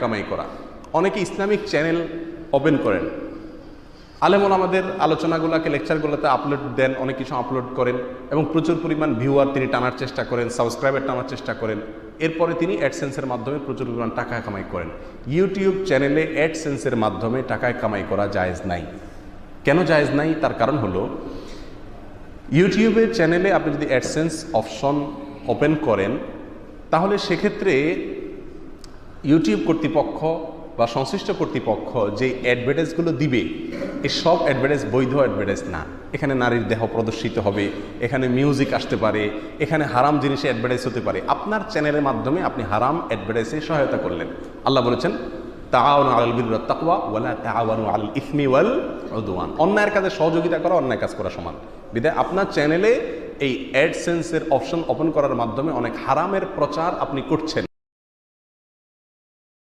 কামাই করা। অনেকে ইসলামিক চ্যানেল ওপেন করেন, আলেমন আমাদের আলোচনাগুলোকে লেকচারগুলোতে আপলোড দেন, অনেক কিছু আপলোড করেন এবং প্রচুর পরিমাণ ভিউয়ার তিনি টানার চেষ্টা করেন, সাবস্ক্রাইবার টানার চেষ্টা করেন। এরপরে তিনি অ্যাডসেন্সের মাধ্যমে প্রচুর পরিমাণ টাকা কামাই করেন। ইউটিউব চ্যানেলে অ্যাডসেন্সের মাধ্যমে টাকা কামাই করা জায়েজ নাই। কেন জায়েজ নাই? তার কারণ হলো ইউটিউবের চ্যানেলে আপনি যদি অ্যাডসেন্স অপশন ওপেন করেন তাহলে সেক্ষেত্রে ইউটিউব কর্তৃপক্ষ বা সংশ্লিষ্ট কর্তৃপক্ষ যে অ্যাডভার্টাইজগুলো দিবে এই সব অ্যাডভার্টাইজ বৈধ অ্যাডভার্টাইজ না। এখানে নারীর দেহ প্রদর্শিত হবে, এখানে মিউজিক আসতে পারে, এখানে হারাম জিনিসে অ্যাডভার্টাইজ হতে পারে। আপনার চ্যানেলের মাধ্যমে আপনি হারাম অ্যাডভার্টাইজে সহায়তা করলেন। আল্লাহ বলেছেন তাআওয়ানু আলাল বিররি ওয়াত তাকওয়া ওয়া লা তাআওয়ানু আলাল ইসমি ওয়াল উদওয়ান। অন্যায়ের কাজে সহযোগিতা করা অন্যায় কাজ করা সমান। বিধায় আপনার চ্যানেলে এই অ্যাডসেন্সের অপশন ওপেন করার মাধ্যমে অনেক হারামের প্রচার আপনি করছেন।